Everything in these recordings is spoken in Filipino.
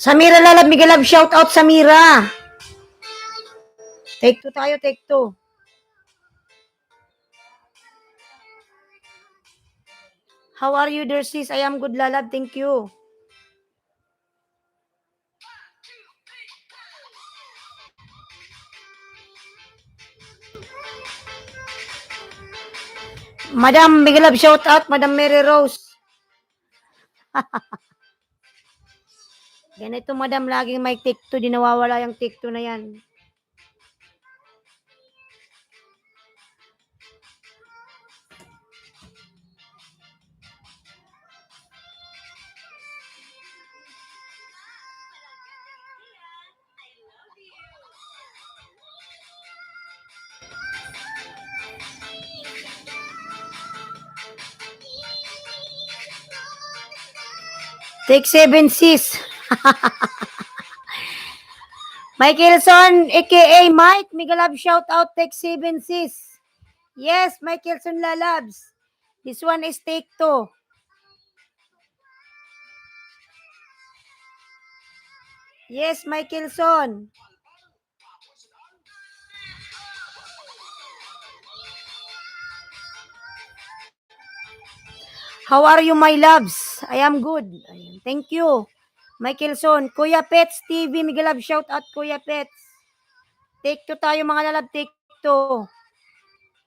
Samira Lalab, Miguel Love, shout out Samira. Take 2 tayo, take 2. How are you, dear sis? I am good, Lalab. Thank you. Madam Miguel Love, shout out. Madam Mary Rose. Ganito, madam, laging may take 2. Di nawawala yung take 2 na yan. Take 7, sis. Michaelson, aka Mike, Miguel Love, shout out. Take 7, sis. Yes, Michaelson Lalabs. This one is take 2. Yes, Michaelson. How are you, my loves? I am good. Thank you. Michaelson, Kuya Pets TV, Miguel Love, shout out Kuya Pets. Take 2 tayo mga lalab, take 2.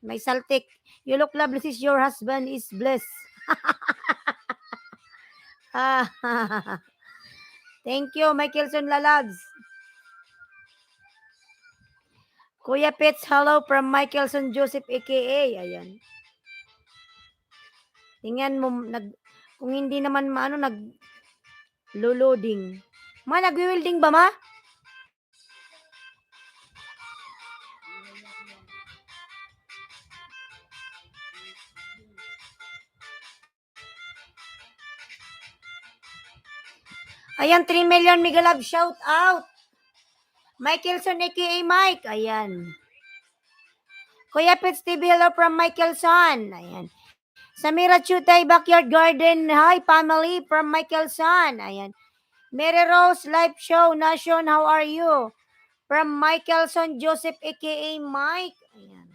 May saltik. You look lovely sis, your husband is blessed. Thank you, Michaelson Lalabs. Kuya Pets, hello from Michaelson Joseph aka. Ayan. Tingnan mo, kung hindi naman nag-loading. Nag-wielding ba, ma? Ayan, 3 million Miguel Love, shout out. Michaelson aka Mike. Ayan. Kuya Pets TV, hello from Michaelson. Ayan. Samira Chutay, Backyard Garden. Hi, family from Michaelson. Ayan. Mary Rose, live show. Nation, how are you? From Michaelson Joseph aka Mike. Ayan.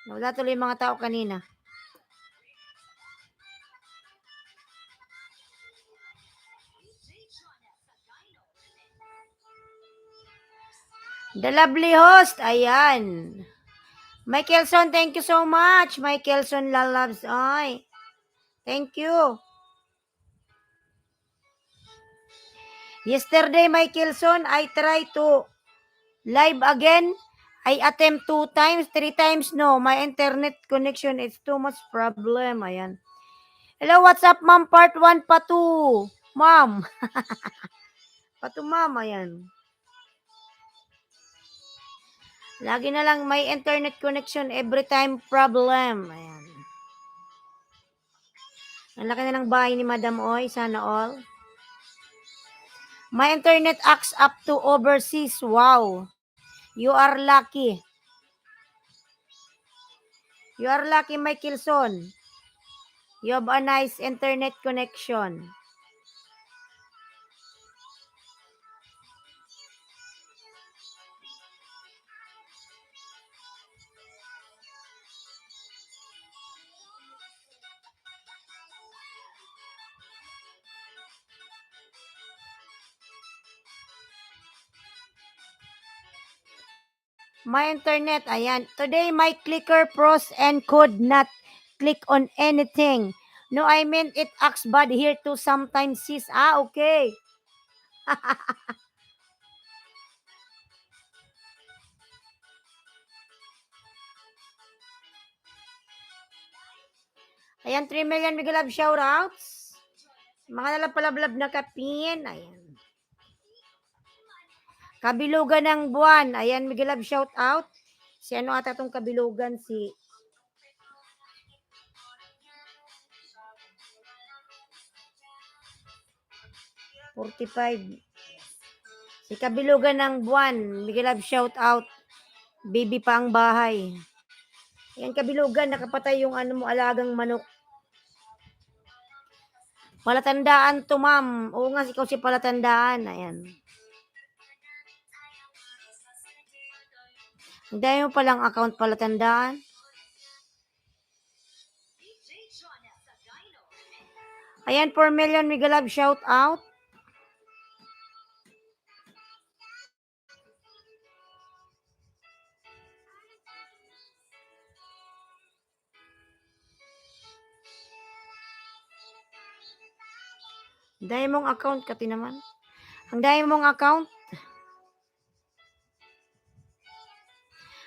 Wala tuloy yung mga tao kanina. The lovely host. Ayan. Michaelson, thank you so much. Michaelson Lalabs. Ay. Thank you. Yesterday, Michaelson, I tried to live again. I attempt 2 times, 3 times. No, my internet connection is too much problem. Ayan. Hello, what's up, ma'am? Part 1, patu. Ma'am. Patu, ma'am. Ayan. Lagi na lang may internet connection every time problem. Ayan. Ang laki na ng bahay ni Madam Oy. Sana all. My internet acts up to overseas. Wow. You are lucky. You are lucky, Michaelson. You have a nice internet connection. My internet, ayan. Today, my clicker froze and could not click on anything. No, I mean it acts bad here too sometimes, sis. Ah, okay. Ayan, 3 million Miguel Love shoutouts. Mga nalapalablab na kapin. Ayan. Kabilugan ng buwan. Ayan, Miguel Love shoutout. Si ano ata tong kabilugan? Si 45. Si kabilugan ng buwan. Miguel Love shoutout. Baby pa ang bahay. Ayan, kabilugan. Nakapatay yung ano mo, alagang manok. Palatandaan to, ma'am. Oo nga, ikaw si palatandaan. Ayan. Ang dami mo palang account palatandaan. Ayan, 4 million Miguel Love shout out. Ang dami mong account, kati naman. Ang dami mong account.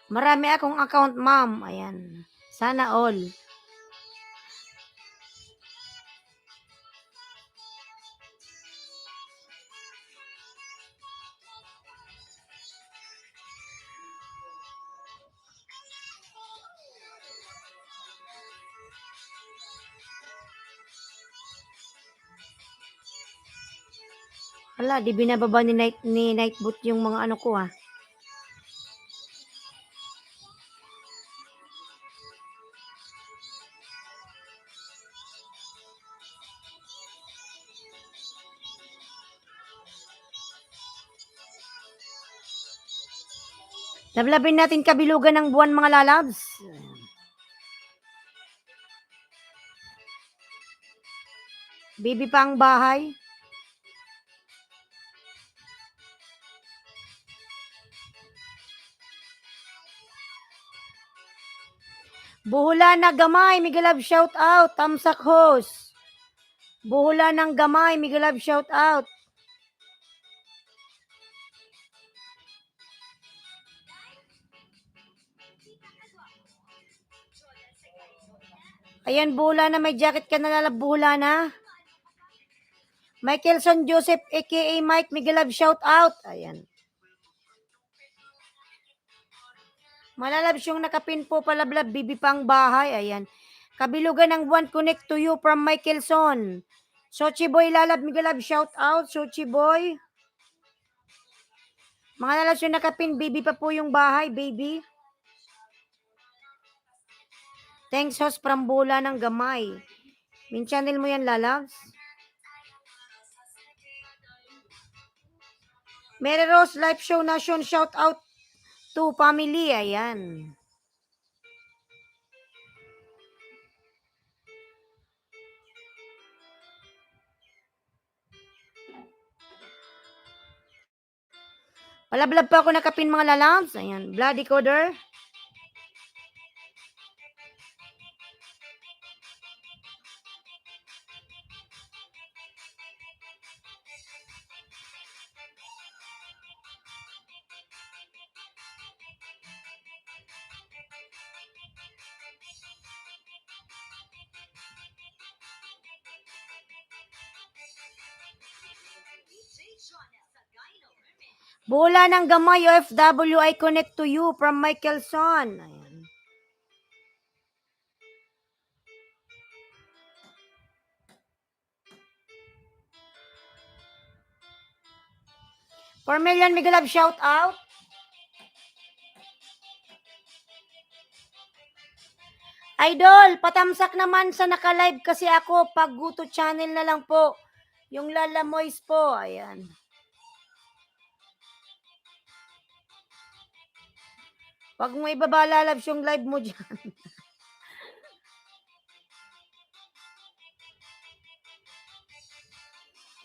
Marami akong account, ma'am. Ayan. Sana all. Wala, di binababa ni Nightboot yung mga ano ko, ha. Lablabin natin kabilugan ng buwan, mga lalabs. Baby pa ang bahay. Buhula na gamay, Miguel Love shout out. Tamsak host. Buhula ng gamay, Miguel Love shout out. Ayan, buhula na, may jacket ka na, lalab, buhula na. Michaelson Joseph aka Mike, Miguel Love shout out. Ayan. Malalabs yung nakapin po palablab, bibi pang bahay. Ayan. Kabilugan ng buwan, connect to you from Michaelson. Sochi Boy lalab, Miguel Love shout out. Sochi Boy. Mga lalabs yung nakapin, bibi pa po yung bahay, baby. Thanks host from Bula ng Gamay. Min channel mo yan, lalabs. Mary Rose Live Show Nation shout out to family. Ayan. Palablab pa ako nakapin, mga lalabs. Ayan. Bloody Coder. Bula ng Gamay, OFW, I connect to you from Michaelson. Ayan. $4 million Miguel Love shout out. Idol, patamsak naman sa naka-live kasi ako. Pagguto channel na lang po. Yung Lala Mois po. Ayan. Pag mo ibaba, lalabs yung live mo dyan.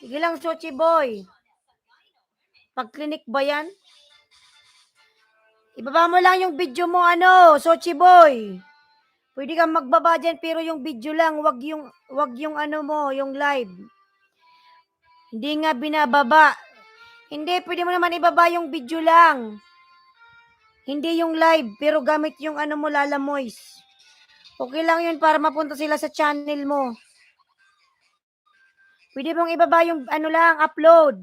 Sige lang, Sochi Boy. Pag clinic ba yan? Ibaba mo lang yung video mo, ano, Sochi Boy. Pwede kang magbaba dyan, pero yung video lang, wag yung ano mo, yung live. Hindi nga binababa. Hindi, pwede mo naman ibaba yung video lang. Hindi yung live, pero gamit yung ano mo, Lala Moist. Okay lang yun para mapunta sila sa channel mo. Pwede mong ibaba yung ano lang, upload.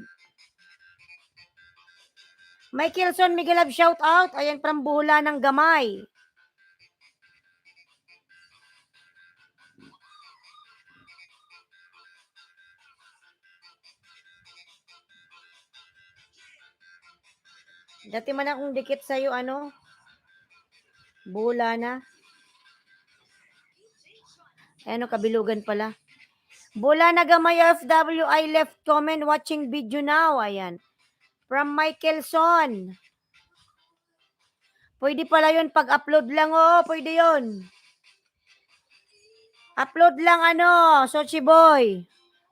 Michaelson Miguelab, shout out. Ayan, from Buhula ng Gamay. Dati man akong dikit sa'yo, ano? Buhula na. Ano, kabilugan pala. Bula na Gamay FW, I left comment watching video now. Ayan. From Michaelson. Pwede pala yun pag-upload lang. Oo, pwede yun. Upload lang ano, Sochi Boy.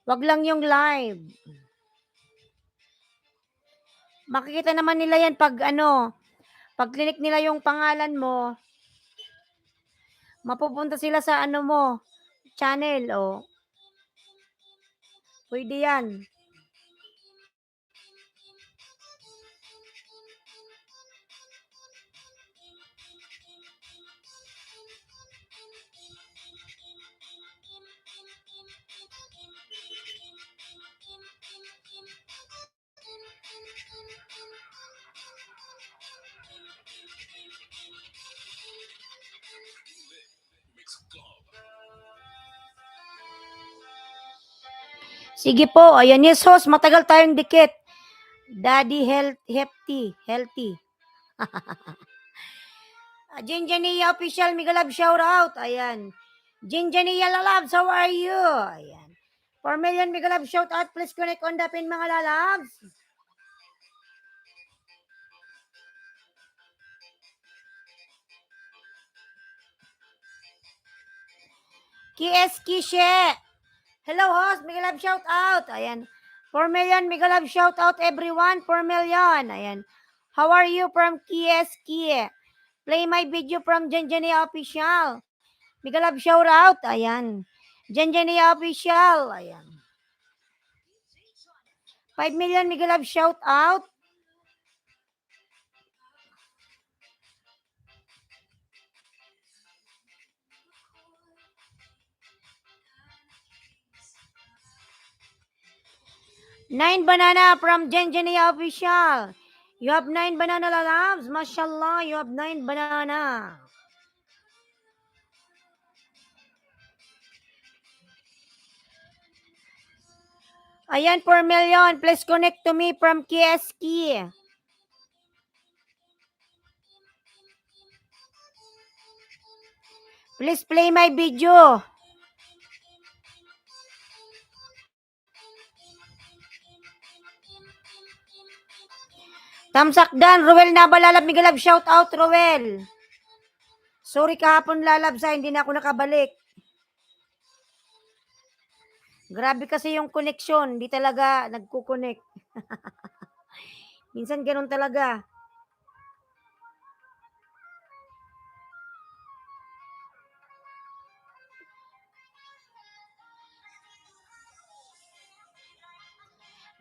Wag lang yung live. Makikita naman nila yan pag ano, pag click nila yung pangalan mo, mapupunta sila sa ano mo, channel, oh. Pwede yan. Sige po, ayan, yes host, matagal tayong dikit. Daddy healthy. Jinjania official, Migalab shout out. Ayan. Jinjania lalabs, how are you? Ayan. 4 million Migalab shout out. Please connect on the pin mga lalabs. KS Kishe. Hello host, Migalab shout out. Ayan. 4 million Migalab shout out everyone. 4 million. Ayan. How are you from KS Kie? Play my video from Jinjania official. Migalab shout out. Ayan. Jinjania official. Ayan. 5 million Migalab shout out. Nine banana from Jenjenia official. You have 9 banana lalabs. Mashallah, you have 9 banana. Ayan, 4 million. Please connect to me from KSK. Please play my video. Tamsak dan, Ruel Nabalalab, Migalab, shout out, Ruel. Sorry kahapon lalab sa, hindi na ako nakabalik. Grabe kasi yung connection, hindi talaga nagkukonek. Minsan ganun talaga.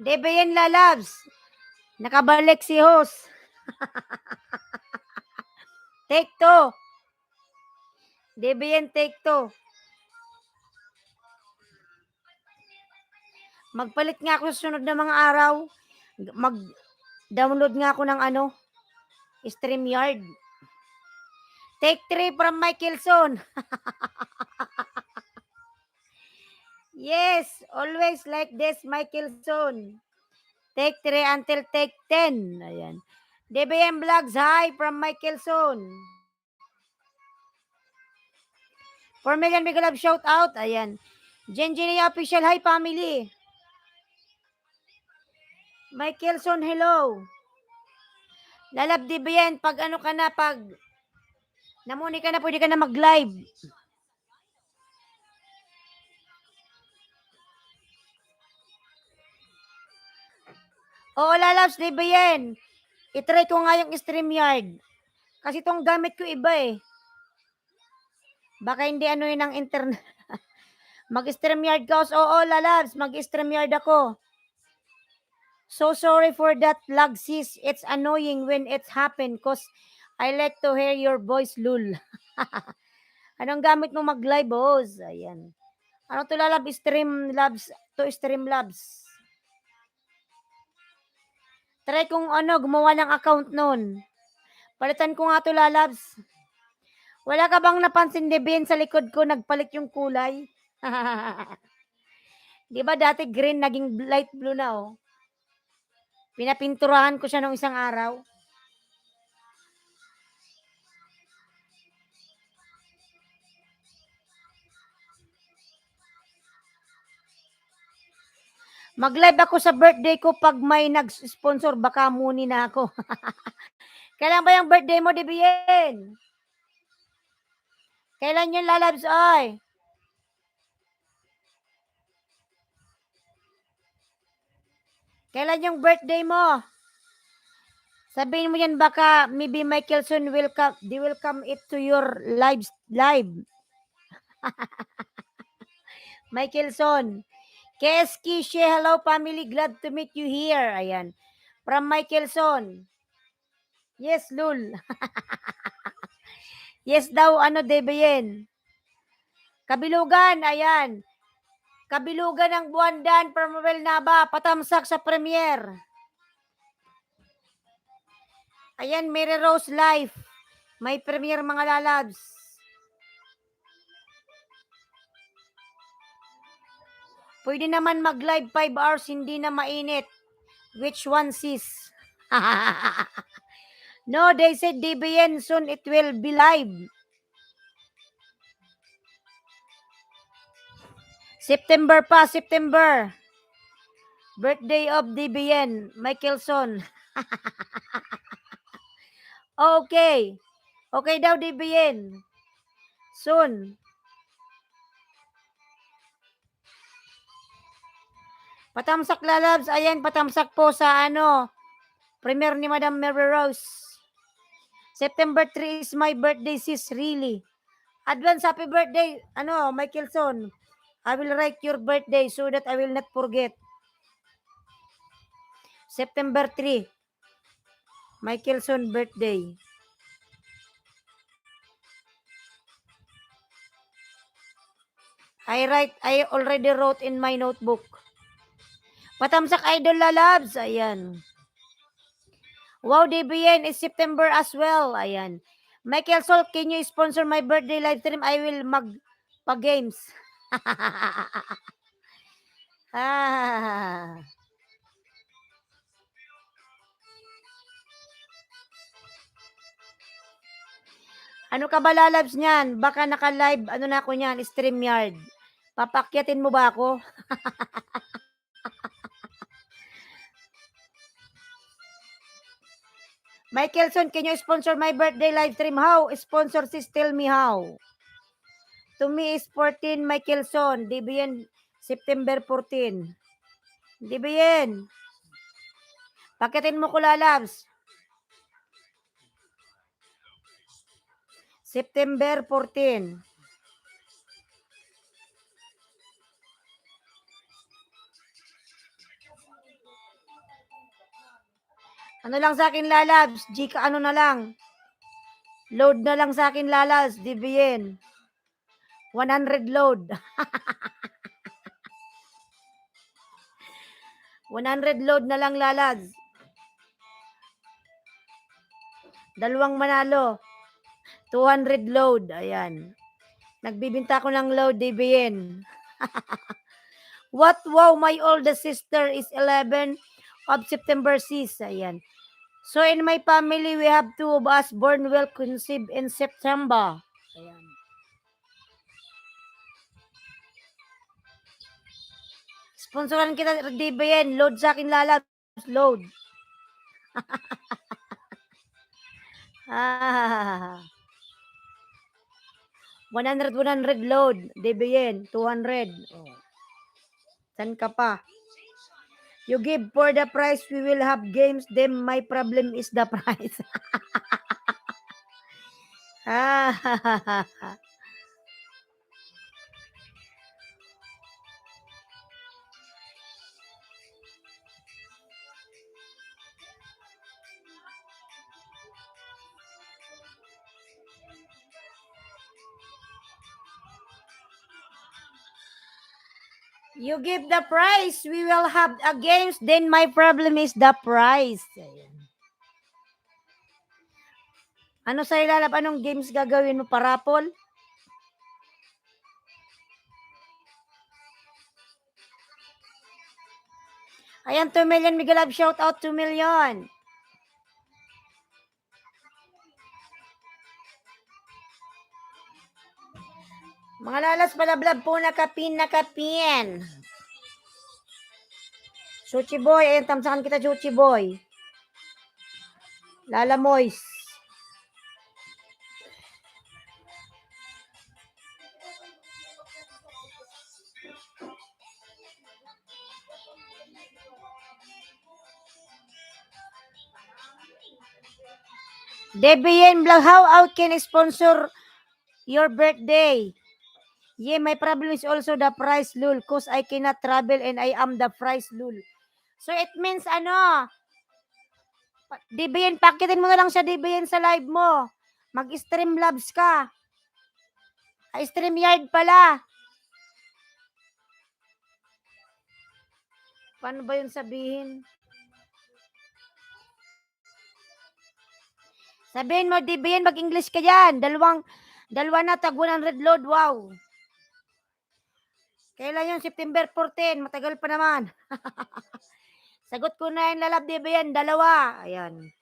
Debayan lalabs. Nakabalik si host. Take 2. Debayan take 2. Magpalit nga ako sa sunod na mga araw. Mag-download nga ako ng ano, StreamYard. Take 3 from Michaelson. Yes, always like this, Michaelson. Take 3 until take 10. Ayan. DBM Vlogs, hi from Michaelson. 4 million big love shout out. Ayan. Jenjini official, hi family. Michaelson, hello. Lalab DBN, pag ano ka na, pag namuni ka na, pwede ka na mag-live. Oo, lalabs, DBN. I-try ko nga yung StreamYard. Kasi itong gamit ko iba eh. Baka hindi ano yun ang internet. Mag-StreamYard ka. Oo, lalabs. Mag-StreamYard ako. So sorry for that lag, sis. It's annoying when it's happened cause I like to hear your voice, lul. Anong gamit mo mag-live, boss? Ayan. Ano to lalab? Streamlabs. To Streamlabs. Try kong gumawa ng account nun. Palitan ko nga to lalabs. Wala ka bang napansin, Devin, sa likod ko nagpalit yung kulay? Di ba dati green, naging light blue na, oh. Pinapinturahan ko siya nung isang araw. Mag-live ako sa birthday ko pag may nag-sponsor, baka muni na ako. Kailan ba yung birthday mo, Devin? Kailan yung lalabs, oy? Kailan yung birthday mo? Sabihin mo yan, baka maybe Michelson will come, they will come it to your live. Michelson. Keski, hello family, glad to meet you here. Ayan. From Michelson. Yes, lul. Yes daw, Debayen. Kabilugan, ayan. Kabilugan ng Buandan, Permabel Naba, patamsak sa premiere. Ayan, Mary Rose Life. May premiere mga lalabs. Pwede naman mag-live 5 hours, hindi na mainit. Which one, sis? No, they said DBN soon it will be live. September pa, September. Birthday of DBN, Michelson. Okay. Okay daw, DBN. Soon. Patamsak lalabs. Ayan, patamsak po sa premiere ni Madam Mary Rose. September 3 is my birthday, sis, really. Advance happy birthday, Michelson. I will write your birthday so that I will not forget. September 3. Michelson birthday. I already wrote in my notebook. Patamsak idol lalabs. Ayan. Wow, DBN is September as well. Ayan. Michael Sol, can you sponsor my birthday live stream? I will mag-games. Ah. Ano ka ba lalabs niyan? Baka naka-live, na ako niyan, StreamYard. Papakyatin mo ba ako? Michelson, can you sponsor my birthday live stream? How? Sponsor sis, tell me how. To me is 14, Michelson. DBN, September 14. DBN. Pakitin mo ko lalabs. September 14. Ano lang sa akin lalabs? Gika na lang. Load na lang sa akin lalabs. DBN. 100 load. 100 load na lang lalabs. Dalawang manalo. 200 load. Ayan. Nagbibinta ko ng load, DBN. What? Wow, my oldest sister is 11 of September 6. Ayan. So in my family, we have 2 of us born well conceived in September. Ayan. Sponsoran kita, DBN. Load sa akin lalabs. Load. 100 load. DBN. 200. Oh. San ka pa? You give for the price, we will have games. Then my problem is the price. You give the prize, we will have a games, then my problem is the prize. Ayan. Ano sa'yo, Lalab? Anong games gagawin mo? Parapol? Ayan, 2 million, Miguel Love, shout out 2 million. Mga lalas, palablab po, nakapin. Suchi Boy, ayan, tamsakan kita, Suchi Boy. Lala Mois. Debian Vlog, how out can sponsor your birthday? Yeah, my problem is also the price, lul, cause I cannot travel and I am the price, lul. So it means ano, Debian, pakitin mo na lang siya, Debian, sa live mo. Mag-stream labs ka. StreamYard pala. Paano ba yun sabihin? Sabihin mo, Debian, mag-English ka dyan. Dalawa na, tag 100 load, wow. Kailan yung September 14? Matagal pa naman. Sagot ko na yung Lalab, Debian, dalawa. Ayan.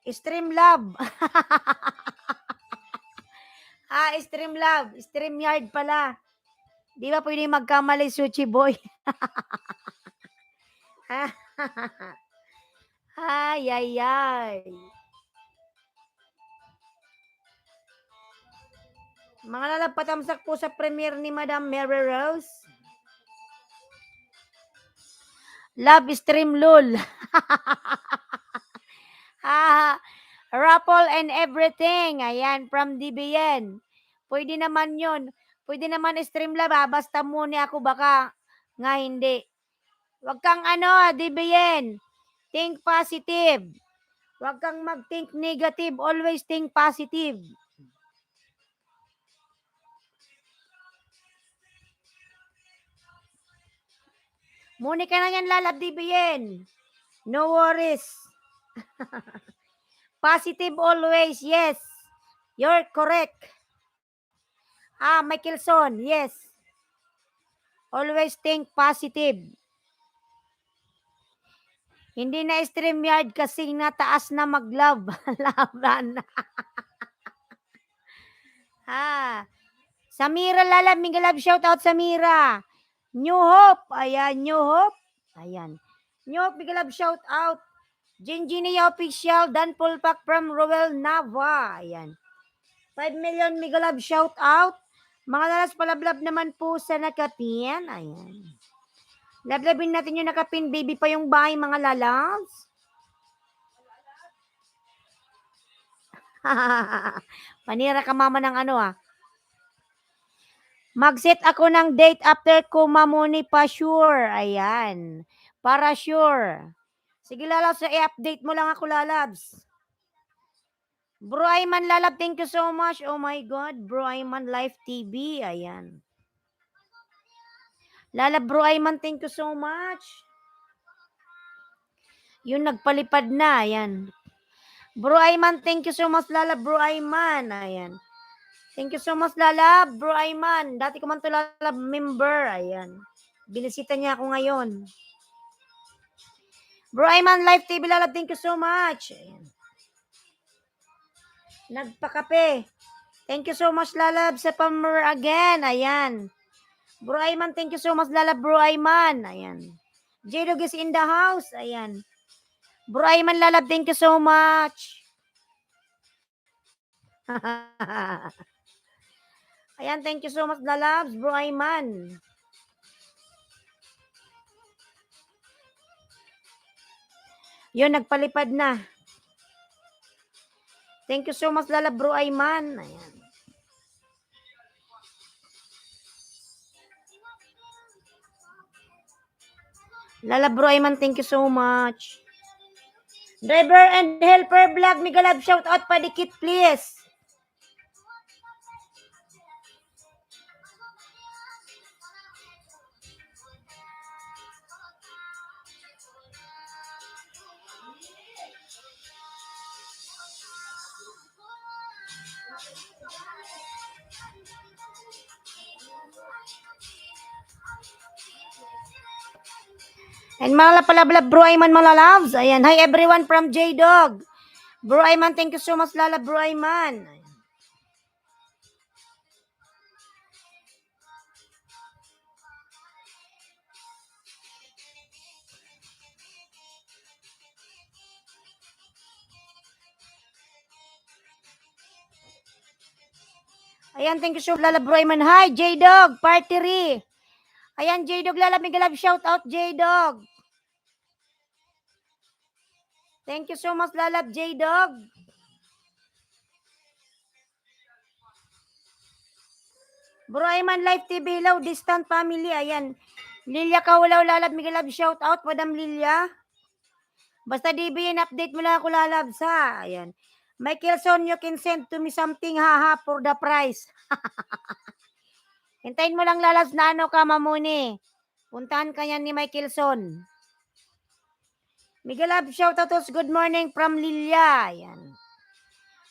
Streamlab. Streamlab. StreamYard pala. Di ba pwede magkamali, Suchi Boy? ay. Mga Lalab, patamsak po sa premiere ni Madam Mary Rose. Love stream lul. Raffle and everything. Ayan, from DBN. Pwede naman yun. Pwede naman Streamlab, basta muna ako baka nga hindi. Huwag kang DBN. Think positive. Huwag kang mag-think negative. Always think positive. Muni ka na yan, Lalab, DBN. No worries. Positive always, yes. You're correct. Michelson, yes. Always think positive. Hindi na StreamYard kasi nataas na mag-love. Laban. Samira Lalab, Miguel Love, shout out Samira. New Hope, ayan, New Hope. Ayan. New Hope, Miguel Love, shout out. Jinjinia Official, Dan Pulpak from Roel Nava. Ayan. 5 million, Miguel Love, shout out. Mga lalas, palablab naman po sa nakapin. Ayan. Lablabin natin yung nakapin, baby pa yung bahay, mga lalabs. Panira ka mama ng Mag-set ako ng date after ko mamuni pa sure. Ayan. Para sure. Sige, lalabs, i-update mo lang ako, lalabs. Bro Ayman, lalab, thank you so much. Oh my God, Bro Ayman Live TV. Ayan. Lalab, Bro Ayman, thank you so much. Yun, nagpalipad na. Ayan. Bro Ayman, thank you so much, lalab, Bro Ayman. Ayan. Thank you so much, lalab, Bro Ayman. Dati ko man to lalab member. Ayan. Binisita niya ako ngayon. Bro Ayman Live TV, lalab, thank you so much. Ayan. Nagpakape. Thank you so much, lalab, sa pamer again. Ayan. Bro Ayman, thank you so much, lalab, Bro Ayman. Ayan. J-Dog is in the house. Ayan. Bro Ayman, lalab, thank you so much. Ayan, thank you so much, lalabs, Bro Ayman. Yun, nagpalipad na. Thank you so much, lalab, Bro Ayman. Ayan. Lalab, Bro Ayman, thank you so much. Driver and helper vlog, mega love shout out padikit please. And mga lapalablab, bro Ayman mga loves. Ayan, hi everyone from J-Dog. Bro Ayman, thank you so much lala bro Ayman. Ayan, thank you so much lala bro Ayman. Hi J-Dog, party ri. Ayan, J-Dog lala, mega love shout out J-Dog. Thank you so much lalab J-Dog. Bro Ayman Live TV, hello, distant family. Ayan, Lilia Kawalaw lalab, mega love shout out, Madam Lilia. Basta DBN, update mo lang ako lalab sa. Ayan. Michael Son, you can send to me something haha for the price. Hintayin mo lang lalabs na ano ka mamuni. Puntahan ka yan ni Michael Son. Miguel Lab, shoutouts, good morning from Lilia. Ayan.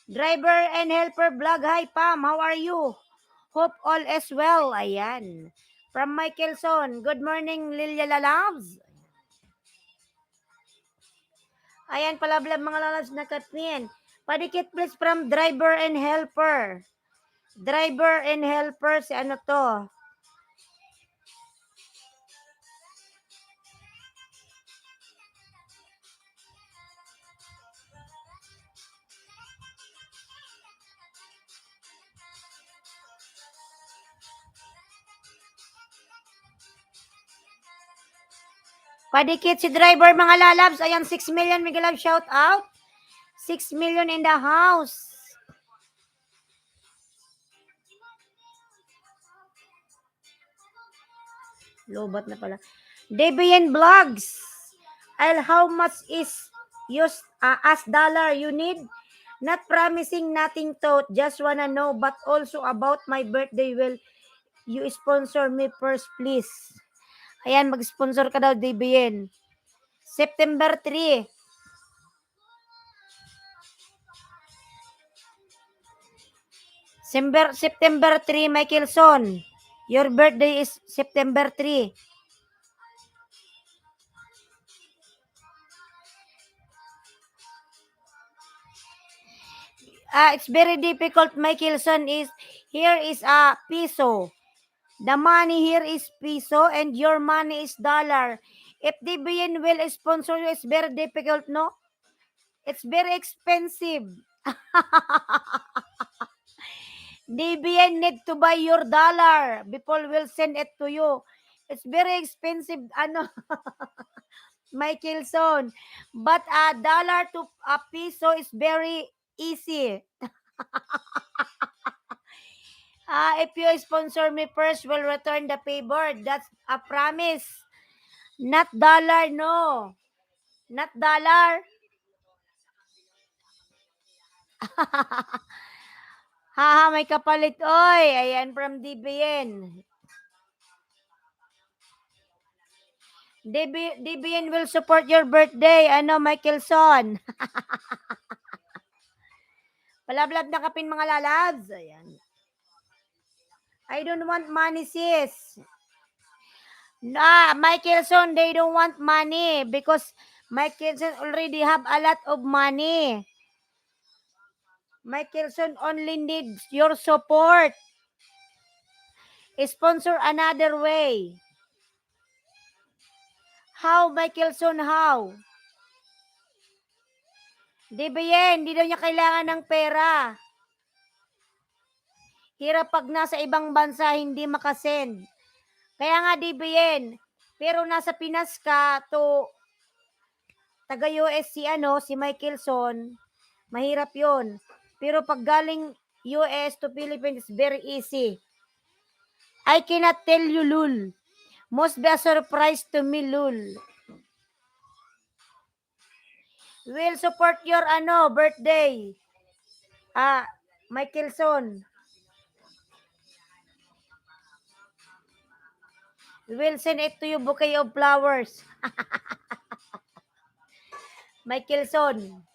Driver and helper vlog, hi Pam, how are you? Hope all is well. Ayan. From Michael Son, good morning Lilia lalabs. Ayan, palablab mga lalabs na katnin. Padikit please from driver and helper. Driver and helper, si ano to? Padikit si driver mga lalabs. Ayan, 6 million, Miguel Love, shout out. 6 million in the house. Lobat na pala. Debian Vlogs. How much is used as dollar you need? Not promising nothing to. Just wanna know. But also about my birthday. Will you sponsor me first, please? Ayan, mag-sponsor ka daw, Debian. September 3. September 3, Michaelson. Your birthday is September 3. It's very difficult, Michaelson. Here is a peso. The money here is peso and your money is dollar. If DBN will sponsor you, it's very difficult, no? It's very expensive. DBN need to buy your dollar. People will send it to you. It's very expensive, ano, Michaelson. But a dollar to a peso is very easy. If you sponsor me first, will return the favor. That's a promise. Not dollar, no. Not dollar. Haha, may kapalit. Oy, ayan from DBN. DBN will support your birthday. Ano, Michaelson? Palablab na kapin mga lalabs. Ayan. I don't want money, sis. Michaelson, they don't want money because Michaelson already have a lot of money. Michaelson only needs your support. Sponsor another way. How, Michaelson, how? Di ba yan? Hindi daw niya kailangan ng pera. Hirap pag nasa ibang bansa, hindi makasend. Kaya nga, di ba yan? Pero nasa Pinas ka, to taga-US si Michaelson, mahirap yon. Pero pag galing US to Philippines, very easy. I cannot tell you, Lul. Must be a surprise to me, Lul. Will support your birthday. Michelson. We will send it to you bouquet of flowers. Michelson.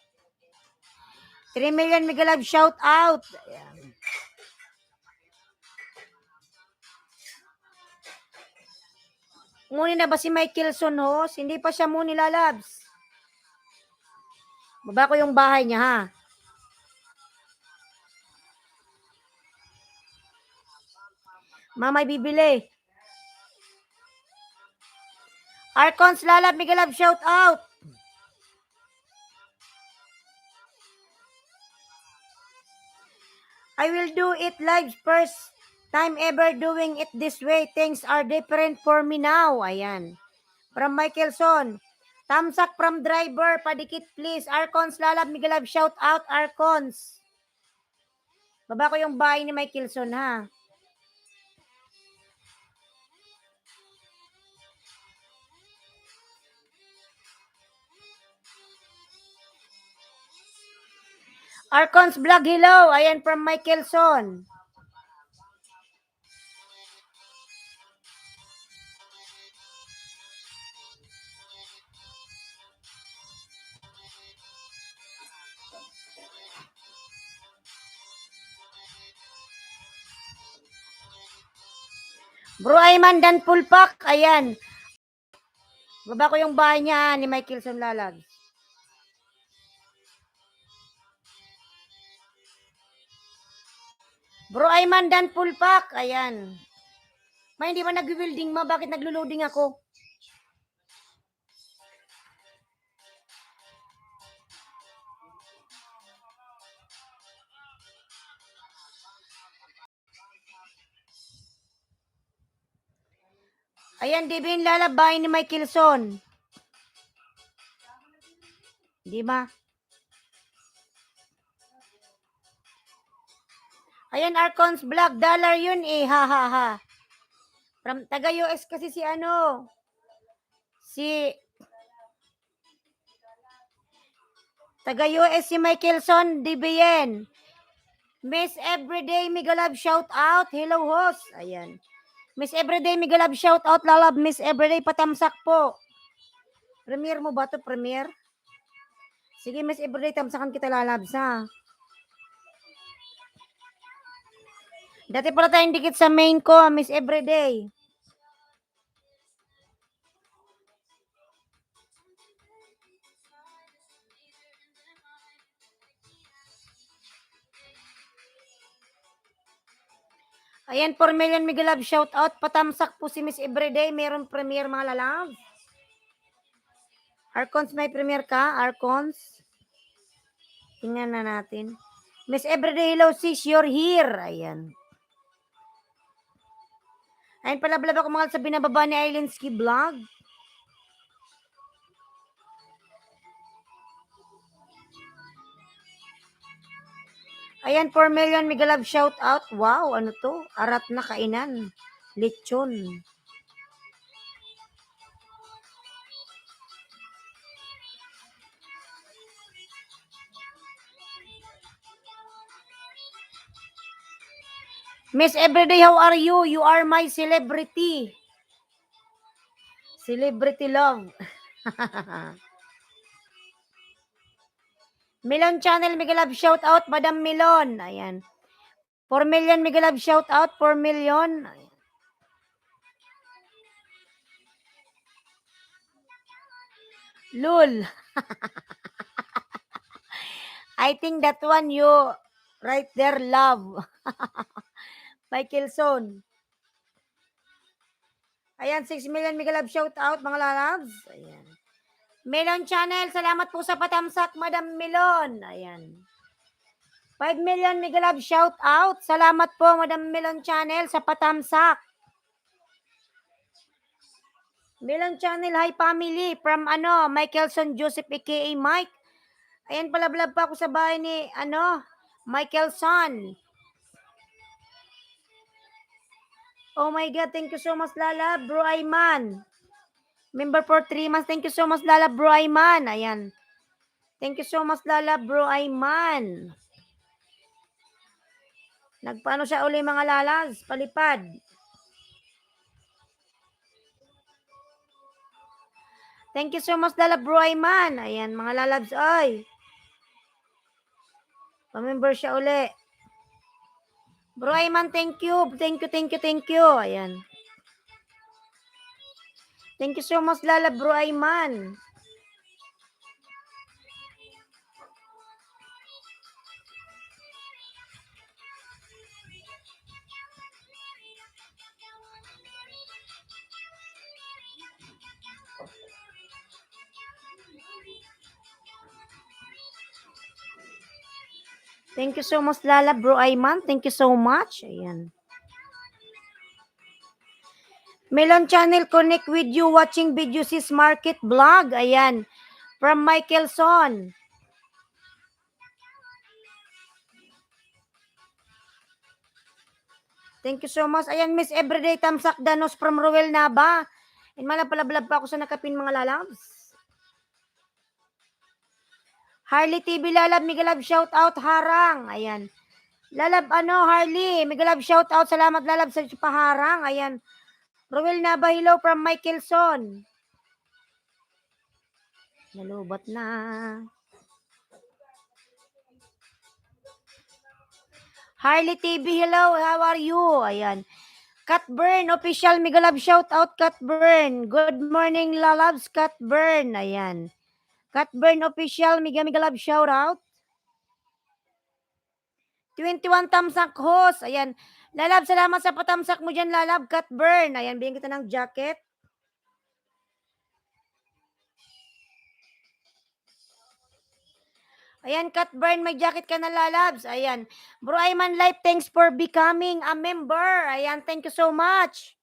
3 million mega love shout out. Ayan. Muni na ba si Michelson host? Hindi pa siya muni lalabs. Baba ko yung bahay niya ha. Mamay bibili. Arcons lalab mega love shout out. I will do it live first time ever doing it this way. Things are different for me now. Ayan. From Michelson. Tamsak from driver. Padikit please. Arcons lalab mega love shout out. Arcons. Baba ko yung bahay ni Michelson ha. Arcons vlog hello. Ayan from Michelson. Bro Ayman dan Pulpak. Ayan. Baba ko yung bahay niya ni Michelson Lalag. Bro Ayman dan Pulpak. Ayan. May hindi ba nag-building mo? Bakit naglo-loading ako? Ayan, di ba yung lalabay ni Michelson? Di ba? Ayan, Arcons vlog. Dollar yun eh. Ha ha ha. From taga-US kasi si taga-US si Michelson DBN. Miss Everyday Migalab shout out. Hello host. Ayan. Miss Everyday Migalab shout out. Lalab Miss Everyday patamsak po. Premier mo ba to? Premier? Sige Miss Everyday tamsakan kita lalabs ha. Dati pala tayong dikit sa main ko, Miss Everyday. Ayan, 4 million mega love shout out. Patamsak po si Miss Everyday. Meron premier mga lalab. Arcons, may premier ka? Arcons? Tingnan na natin. Miss Everyday, hello sis, you're here. Ayan. Ayan, palablab ako mga sa binababa ni Ailenski Vlog. Ayan, 4 million mega love shout out. Wow, ano to? Arat na kainan. Lechon. Miss Everyday, how are you? You are my celebrity. Celebrity love. Milon Channel, mega love shout out, Madam Milon. Ayan. 4 million mega love shout out, 4 million. Lul. I think that one you right there love. Michelson. Ayan, 6 million mega love shout out, mga lalabs. Ayan. Milon Channel, salamat po sa patamsak, Madam Milon. Ayan. 5 million mega love shout out. Salamat po, Madam Milon Channel, sa patamsak. Milon Channel, hi family, from Michelson Joseph aka Mike. Ayan, palablab pa ako sa bahay ni Michelson. Oh my God, thank you so much, Lala, Bro Ayman. Member for 3 months, thank you so much, Lala, Bro Ayman. Ayan. Thank you so much, Lala Bro Ayman. Nagpaano siya uli mga lalas? Palipad. Thank you so much, Lala Bro Ayman. Ayan, mga lalabs, ay. Pamember siya uli. Bro Ayman, thank you. Thank you. Ayan. Thank you so much, Lala Bro Ayman. Thank you so much, Lala Bro Ayman. Thank you so much. Ayan. Melon Channel, connect with you watching videos is market vlog. Ayan. From Michael Son. Thank you so much. Ayan, Miss Everyday Tamsak Danos from Ruel Naba. And malapalablab pa ako sa nakapin mga lalabs. Harley TV Lalab, Migalab shout out harang. Ayan. Lalab Harley, Migalab shout out. Salamat Lalab sa paharang. Ayan. Ruel Naba, hello from Michael Son. Nalubat na. Harley TV, hello, how are you? Ayan. Catburn, official, Migalab shout out, Catburn. Good morning, lalabs, Catburn. Ayan. Catburn official, Migalab shout out. 21 tamsak host. Ayan. Lalab, salamat sa patamsak mo dyan, Lalab, Catburn. Ayan, bigyan kita ng jacket. Ayan, Catburn, may jacket ka na, Lalabs. Ayan. Bro Ayman Life, thanks for becoming a member. Ayan, thank you so much.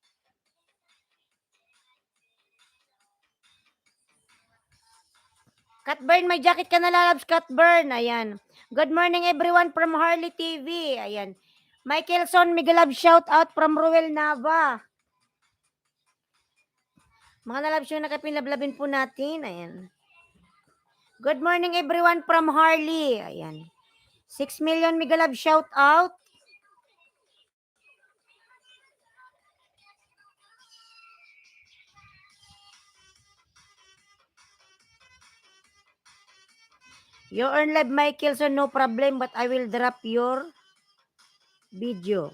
Catburn, may jacket ka na, Lalabs, Catburn. Ayan. Good morning, everyone from Harley TV. Ayan. Michaelson, Migalab, shout out from Ruel Nava. Mga lalabs yung nakapinlablabin po natin. Ayan. Good morning, everyone from Harley. Ayan. 6 million Migalab, shout out. You earn live, Michaelson, no problem, but I will drop your video.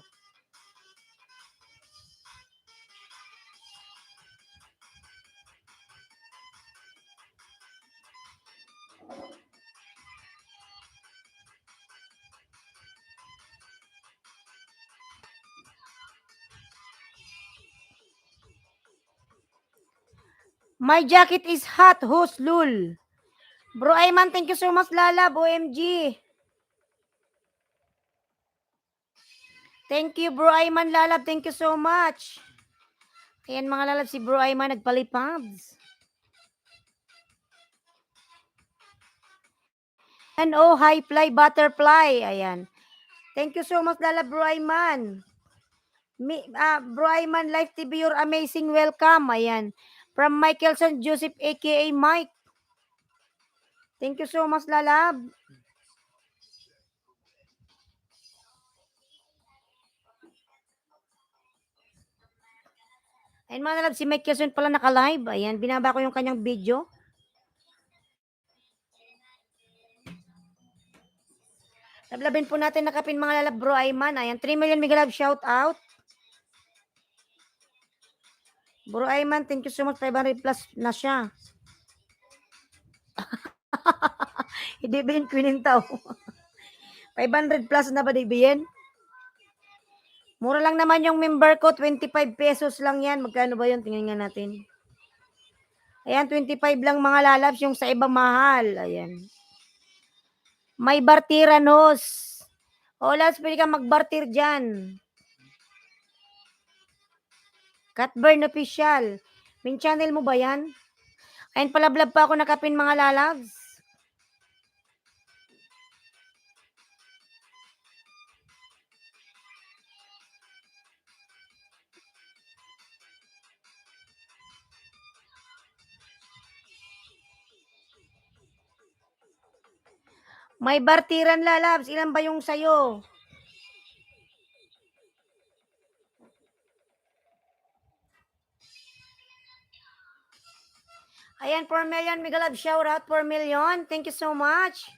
My jacket is hot, host Lul. Bro Ayman, thank you so much, Lalab, OMG. Thank you, Bro Ayman, Lalab, thank you so much. Ayan mga lalab, si Bro Ayman nagpalipabs. And oh, high fly butterfly. Ayan. Thank you so much, Lalab, Bro Ayman. Bro Ayman Live TV, your amazing welcome. Ayan. From Michaelson Joseph, aka Mike. Thank you so much, Lalab. Ayun mga lalab, si Mike Quezon pala naka-live. Ayan, binaba ko yung kanyang video. Lablabin po natin nakapin mga lalab, Bro Ayman. Ayan, 3 million Migalab shout out. Bro Ayman, thank you so much. 500 plus na siya. Hindi ba yun kwinintaw? 500 plus na ba di ba yan? Mura lang naman yung member ko. 25 pesos lang yan. Magkano ba yun? Tingnan nga natin. Ayan, 25 lang mga lalabs. Yung sa iba mahal. Ayan. May bartiranos. O, lalabs, pwede ka magbartir dyan. Catburn official. Min channel mo ba yan? Ayun, palablab pa ako nakapin mga lalabs. May bartiran lalabs. Ilan ba yung sayo? Ayan, 4 million. Mega love shout out, 4 million. Thank you so much.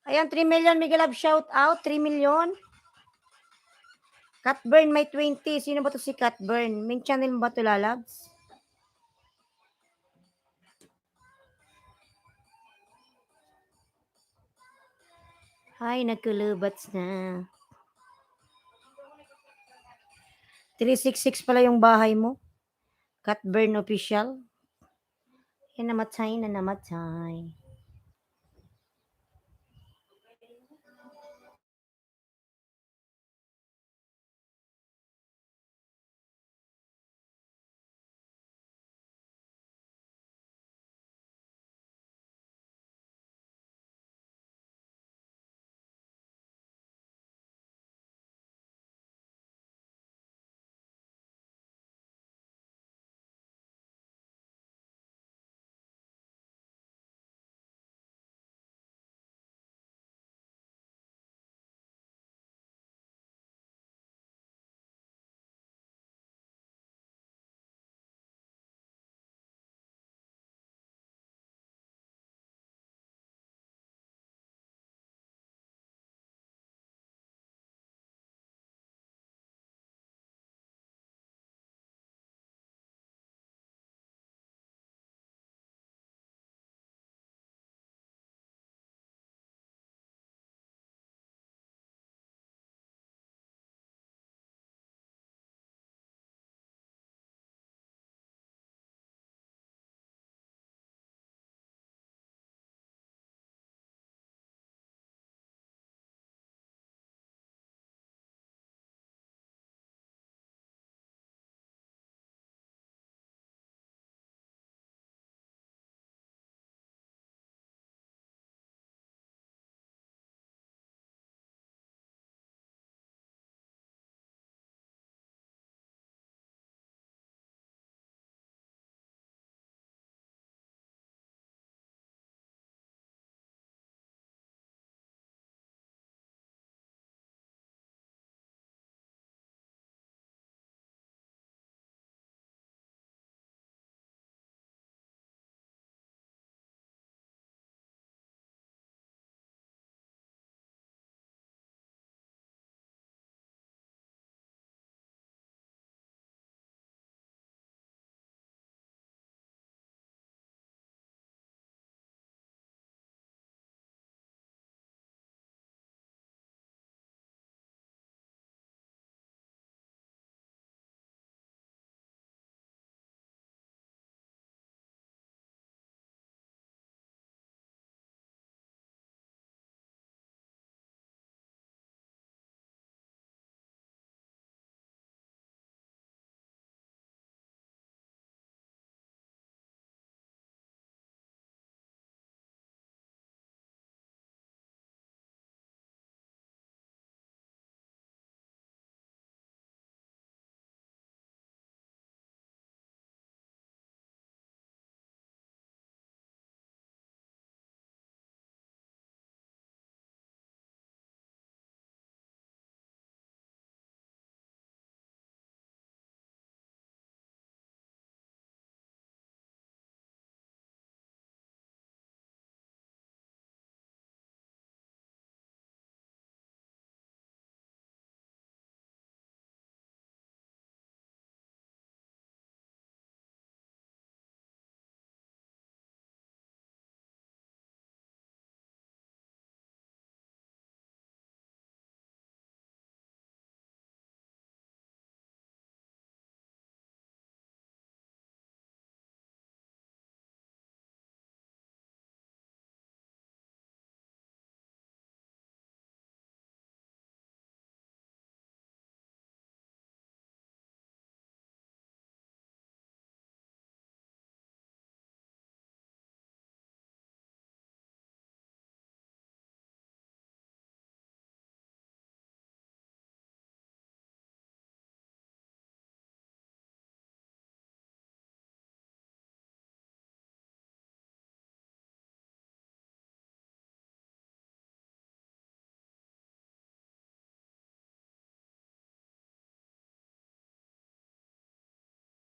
Ayan, 3 million. Mega love shout out, 3 million. Catburn may 20. Sino ba to si Catburn? Main channel mo ba to, lalabs? Ay, nagkulubats na. 366 pala yung bahay mo. Catburn official. Yan, namatay na namatay.